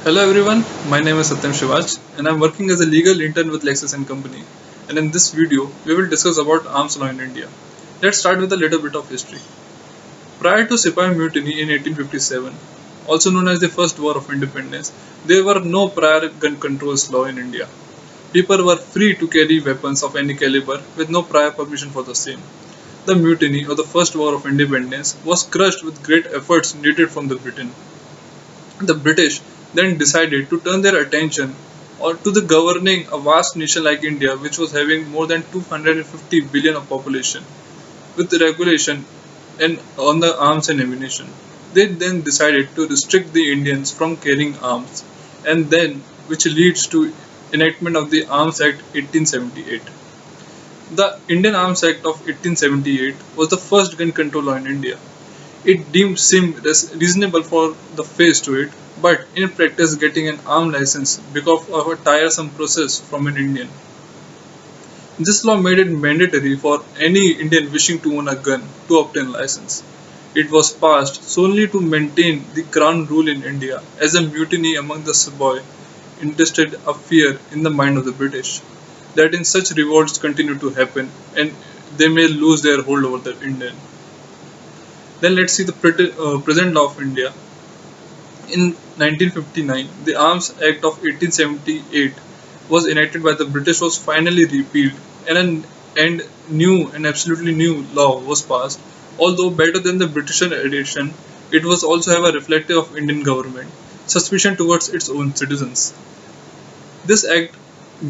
Hello everyone, my name is Satyam Shivaj and I'm working as a legal intern with Lexus & Company. And in this video, we will discuss about arms law in India. Let's start with a little bit of history. Prior to Sepoy Mutiny in 1857, also known as the First War of Independence, there were no prior gun controls law in India. People were free to carry weapons of any caliber with no prior permission for the same. The mutiny or the First War of Independence was crushed with great efforts needed from the Britain. The British then decided to turn their attention to the governing a vast nation like India, which was having more than 250 billion of population, with the regulation and on the arms and ammunition. They then decided to restrict the Indians from carrying arms, and then which leads to enactment of the Arms Act 1878. The Indian Arms Act of 1878 was the first gun control law in India. It seemed reasonable for the face to it, but in practice getting an arm license because of a tiresome process from an Indian. This law made it mandatory for any Indian wishing to own a gun to obtain license. It was passed solely to maintain the crown rule in India as a mutiny among the Sepoy instilled a fear in the mind of the British that in such revolts continue to happen and they may lose their hold over the Indian. Then let's see the present law of India. In 1959, the Arms Act of 1878 was enacted by the British was finally repealed and new and absolutely new law was passed. Although better than the British edition, it was also have a reflective of Indian government suspicion towards its own citizens. This act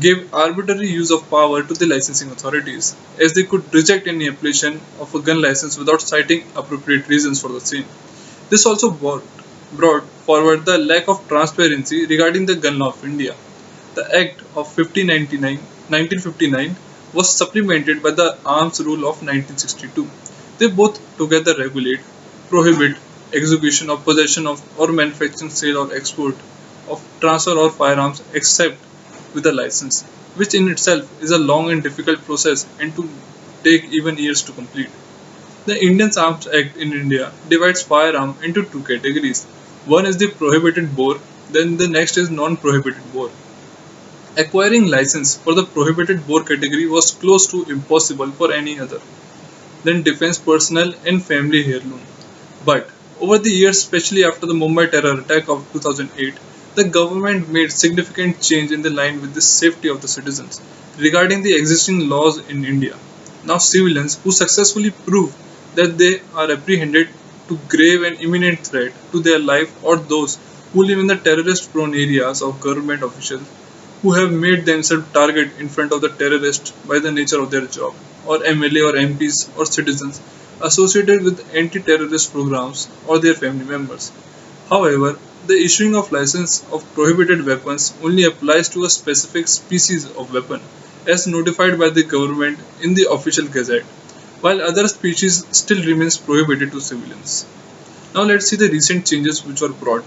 gave arbitrary use of power to the licensing authorities, as they could reject any application of a gun license without citing appropriate reasons for the same. This also brought forward the lack of transparency regarding the gun law of India. The Act of 1959 was supplemented by the Arms Rule of 1962. They both together regulate, prohibit execution or possession of or manufacturing, sale or export of transfer or firearms except with a license, which in itself is a long and difficult process and to take even years to complete. The Indian Arms Act in India divides firearm into two categories. One is the prohibited bore, then the next is non-prohibited bore. Acquiring license for the prohibited bore category was close to impossible for any other than defense personnel and family heirloom. But over the years, especially after the Mumbai terror attack of 2008, the government made significant change in the line with the safety of the citizens regarding the existing laws in India. Now civilians who successfully prove that they are apprehended to grave and imminent threat to their life or those who live in the terrorist prone areas of government officials who have made themselves target in front of the terrorists by the nature of their job, or MLA or MPs or citizens associated with anti-terrorist programs or their family members. However, the issuing of license of prohibited weapons only applies to a specific species of weapon as notified by the government in the official gazette, while other species still remains prohibited to civilians. Now let's see the recent changes which were brought.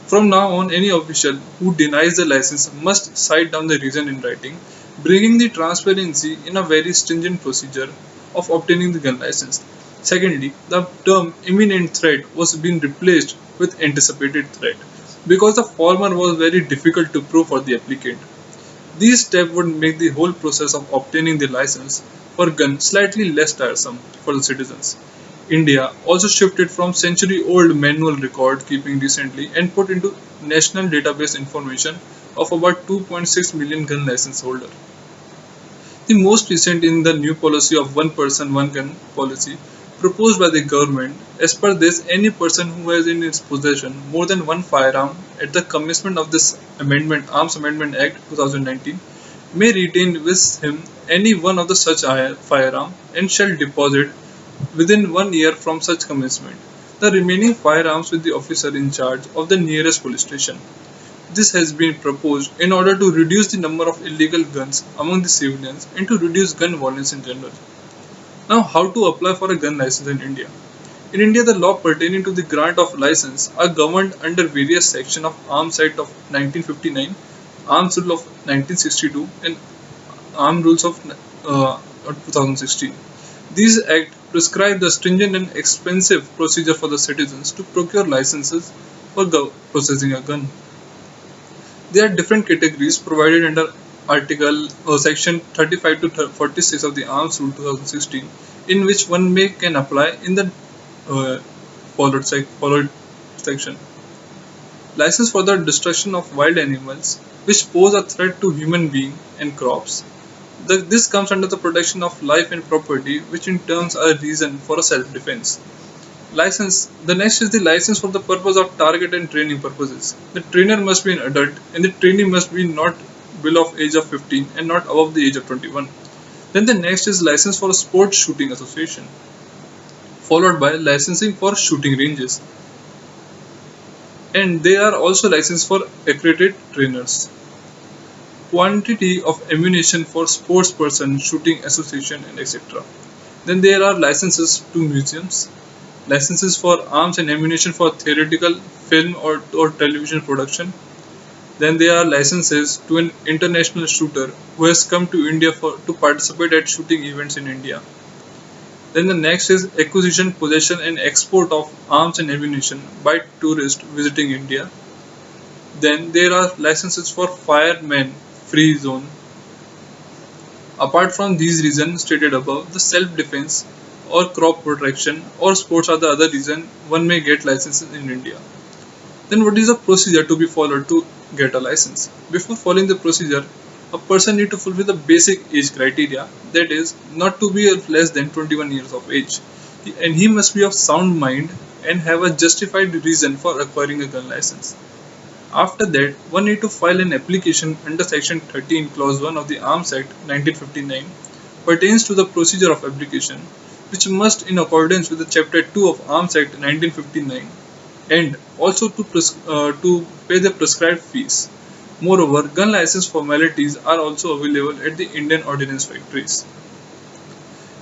From now on, any official who denies the license must cite down the reason in writing, bringing the transparency in a very stringent procedure of obtaining the gun license. Secondly, the term imminent threat was being replaced with anticipated threat because the former was very difficult to prove for the applicant. These steps would make the whole process of obtaining the license for gun slightly less tiresome for the citizens. India also shifted from century-old manual record keeping recently and put into national database information of about 2.6 million gun license holders. The most recent in the new policy of one person one gun policy proposed by the government. As per this, any person who has in his possession more than one firearm at the commencement of this amendment Arms Amendment Act 2019 may retain with him any one of the such firearm and shall deposit within 1 year from such commencement the remaining firearms with the officer in charge of the nearest police station. This has been proposed in order to reduce the number of illegal guns among the civilians and to reduce gun violence in general. Now, how to apply for a gun license in India? In India, the law pertaining to the grant of license are governed under various sections of Arms Act of 1959, Arms Rule of 1962, and Armed Rules of 2016. These acts prescribe the stringent and expensive procedure for the citizens to procure licenses for possessing a gun. There are different categories provided under Article Section 35 to 46 of the Arms Rule 2016, in which one may can apply in the uh, followed section. License for the destruction of wild animals which pose a threat to human being and crops. This comes under the protection of life and property, which in turns are a reason for a self-defense. License. The next is the license for the purpose of target and training purposes. The trainer must be an adult, and the trainee must be not below age of 15 and not above the age of 21. Then the next is license for a sports shooting association, followed by licensing for shooting ranges, and they are also licensed for accredited trainers. Quantity of ammunition for sports person, shooting association, and etc. Then there are licenses to museums, licenses for arms and ammunition for theatrical, film or television production. Then there are licenses to an international shooter who has come to India to participate at shooting events in India. Then the next is acquisition, possession and export of arms and ammunition by tourists visiting India. Then there are licenses for firemen free zone. Apart from these reasons stated above, the self-defense or crop protection or sports are the other reason one may get licenses in India. Then what is the procedure to be followed to get a license? Before following the procedure, a person need to fulfill the basic age criteria, that is, not to be less than 21 years of age, and he must be of sound mind and have a justified reason for acquiring a gun license. After that, one need to file an application under Section 13 Clause 1 of the Arms Act 1959 pertains to the procedure of application, which must in accordance with the Chapter 2 of Arms Act 1959 and also to pay the prescribed fees. Moreover, gun license formalities are also available at the Indian Ordnance Factories.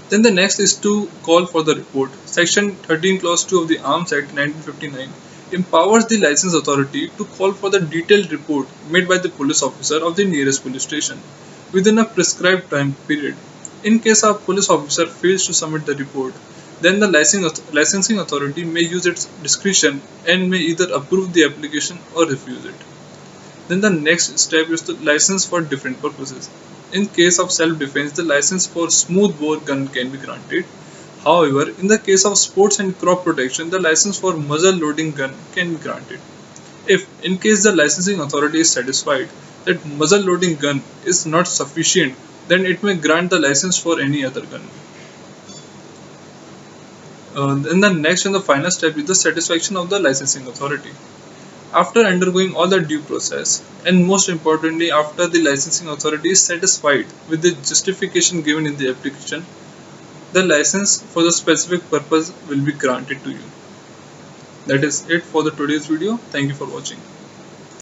Then the next is to call for the report. Section 13 Clause 2 of the Arms Act 1959 empowers the license authority to call for the detailed report made by the police officer of the nearest police station within a prescribed time period. In case a police officer fails to submit the report, then the licensing authority may use its discretion and may either approve the application or refuse it. Then the next step is the license for different purposes. In case of self-defense, the license for smoothbore gun can be granted. However, in the case of sports and crop protection, the license for muzzle loading gun can be granted. If, in case the licensing authority is satisfied that muzzle loading gun is not sufficient, then it may grant the license for any other gun. Then the next and the final step is the satisfaction of the licensing authority. After undergoing all the due process, and most importantly after the licensing authority is satisfied with the justification given in the application, the license for the specific purpose will be granted to you. That is it for the today's video. Thank you for watching.